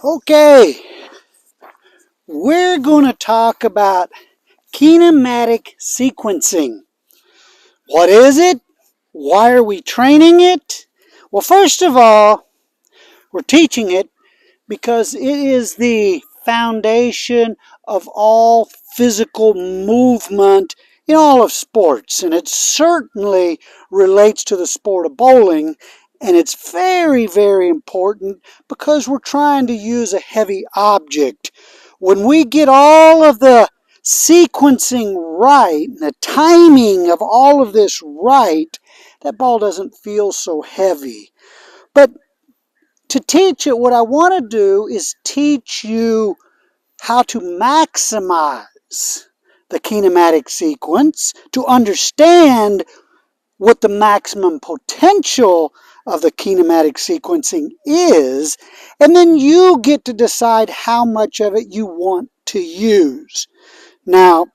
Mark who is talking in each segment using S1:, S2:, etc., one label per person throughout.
S1: Okay, we're going to talk about kinematic sequencing. What is it? Why are we training it? Well, first of all, we're teaching it because it is the foundation of all physical movement in all of sports, and it certainly relates to the sport of bowling. And it's very, very important because we're trying to use a heavy object. When we get all of the sequencing right, the timing of all of this right, that ball doesn't feel so heavy. But to teach it, what I want to do is teach you how to maximize the kinematic sequence, to understand what the maximum potential of the kinematic sequencing is, and then you get to decide how much of it you want to use. Now,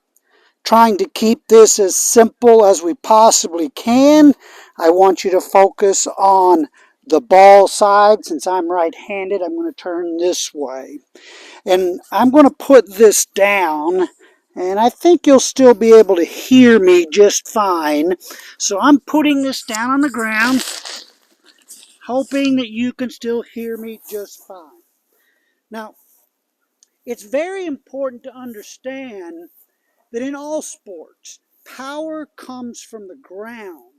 S1: trying to keep this as simple as we possibly can, I want you to focus on the ball side. Since I'm right-handed, I'm going to turn this way. And I'm going to put this down, and I think you'll still be able to hear me just fine. So I'm putting this down on the ground, hoping that you can still hear me just fine. Now, it's very important to understand that in all sports, power comes from the ground,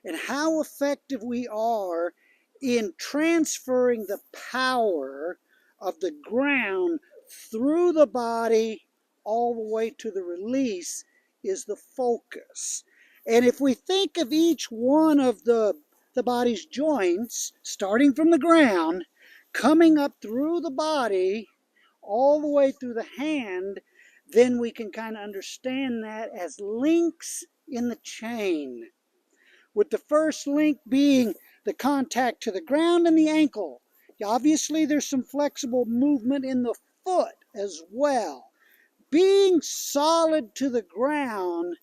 S1: and how effective we are in transferring the power of the ground through the body all the way to the release is the focus. And if we think of each one of the body's joints, starting from the ground, coming up through the body, all the way through the hand, then we can kind of understand that as links in the chain. With the first link being the contact to the ground and the ankle. Obviously, there's some flexible movement in the foot as well. Being solid to the ground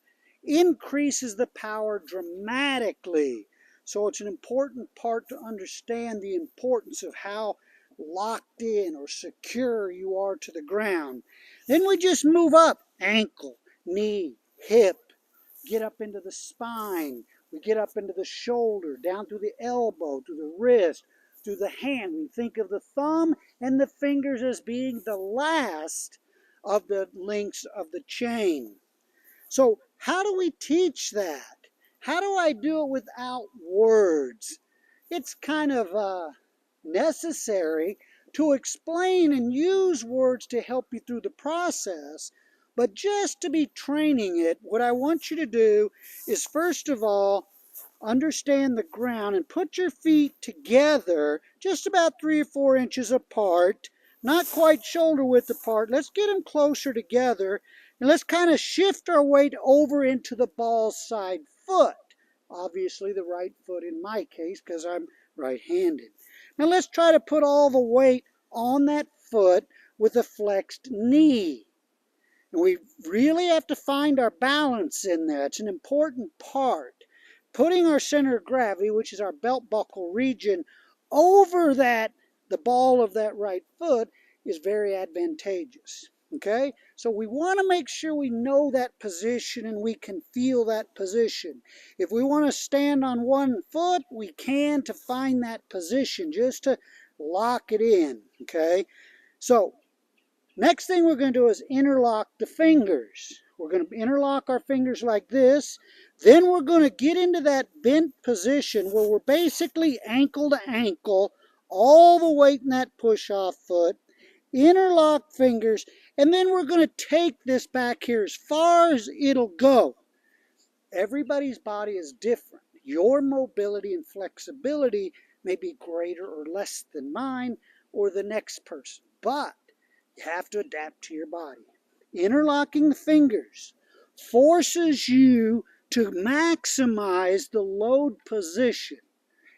S1: increases the power dramatically. So it's an important part to understand the importance of how locked in or secure you are to the ground. Then we just move up, ankle, knee, hip, get up into the spine. We get up into the shoulder, down through the elbow, to the wrist, through the hand. We think of the thumb and the fingers as being the last of the links of the chain. So how do we teach that? How do I do it without words? It's kind of necessary to explain and use words to help you through the process. But just to be training it, what I want you to do is, first of all, understand the ground and put your feet together just about 3 or 4 inches apart, not quite shoulder width apart. Let's get them closer together, and let's kind of shift our weight over into the ball side foot. Obviously the right foot in my case because I'm right-handed. Now let's try to put all the weight on that foot with a flexed knee. And we really have to find our balance in there. It's an important part. Putting our center of gravity, which is our belt buckle region, over the ball of that right foot is very advantageous. Okay? So we want to make sure we know that position and we can feel that position. If we want to stand on one foot, we can to find that position, just to lock it in. Okay? So next thing we're going to do is interlock the fingers. We're going to interlock our fingers like this. Then we're going to get into that bent position where we're basically ankle to ankle, all the weight in that push-off foot, interlock fingers, and then we're going to take this back here as far as it'll go. Everybody's body is different. Your mobility and flexibility may be greater or less than mine or the next person, but you have to adapt to your body. Interlocking the fingers forces you to maximize the load position.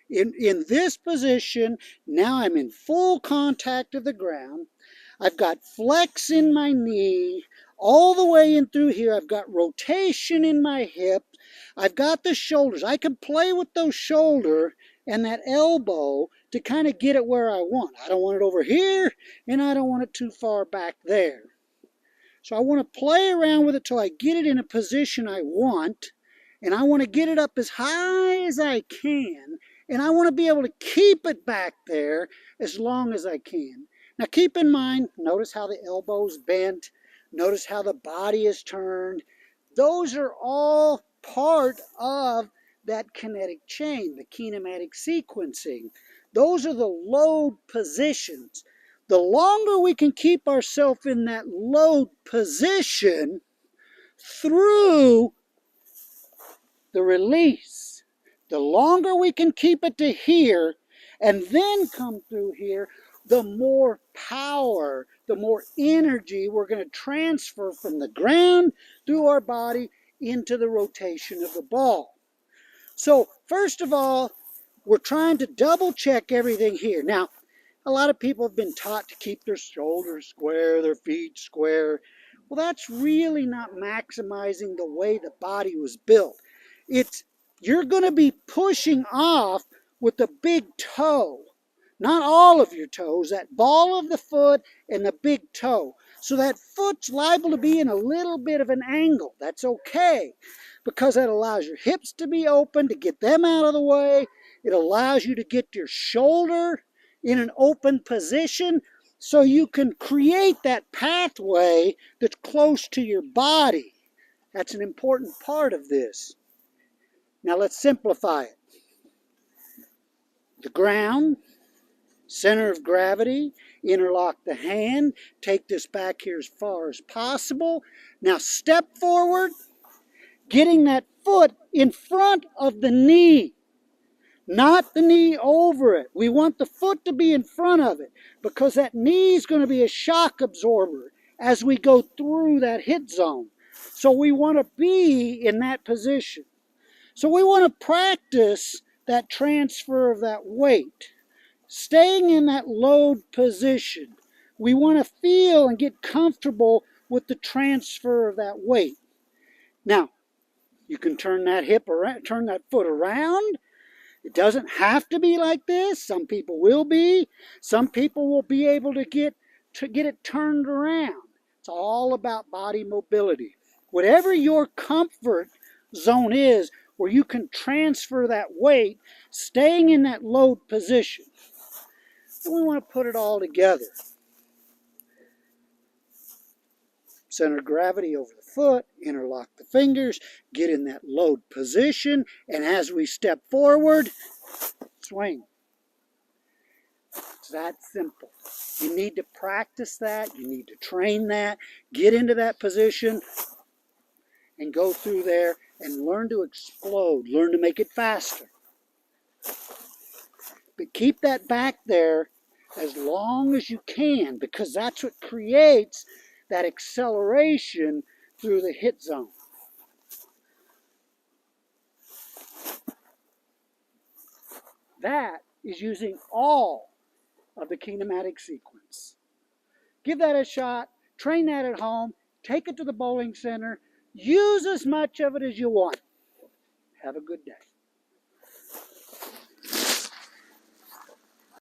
S1: In this position, now I'm in full contact of the ground. I've got flex in my knee, all the way in through here. I've got rotation in my hip. I've got the shoulders. I can play with those shoulders and that elbow to kind of get it where I want. I don't want it over here, and I don't want it too far back there. So I want to play around with it till I get it in a position I want, and I want to get it up as high as I can, and I want to be able to keep it back there as long as I can. Now keep in mind, notice how the elbow's bent, notice how the body is turned. Those are all part of that kinetic chain, the kinematic sequencing. Those are the load positions. The longer we can keep ourselves in that load position through the release, the longer we can keep it to here and then come through here, the more power, the more energy we're going to transfer from the ground through our body into the rotation of the ball. So first of all, we're trying to double check everything here. Now, a lot of people have been taught to keep their shoulders square, their feet square. Well, that's really not maximizing the way the body was built. You're going to be pushing off with the big toe. Not all of your toes, that ball of the foot and the big toe. So that foot's liable to be in a little bit of an angle. That's okay, because that allows your hips to be open, to get them out of the way. It allows you to get your shoulder in an open position so you can create that pathway that's close to your body. That's an important part of this. Now let's simplify it. The ground, center of gravity, interlock the hand, take this back here as far as possible. Now step forward, getting that foot in front of the knee, not the knee over it. We want the foot to be in front of it because that knee is going to be a shock absorber as we go through that hit zone. So we want to be in that position. So we want to practice that transfer of that weight. Staying in that load position, we want to feel and get comfortable with the transfer of that weight. Now, you can turn that hip around, turn that foot around. It doesn't have to be like this. Some people will be. Some people will be able to get it turned around. It's all about body mobility. Whatever your comfort zone is, where you can transfer that weight, staying in that load position. And we want to put it all together. Center of gravity over the foot, interlock the fingers, get in that load position, and as we step forward, swing. It's that simple. You need to practice that, you need to train that, get into that position, and go through there and learn to explode, learn to make it faster. But keep that back there as long as you can, because that's what creates that acceleration through the hit zone. That is using all of the kinematic sequence. Give that a shot, train that at home, take it to the bowling center, use as much of it as you want. Have a good day.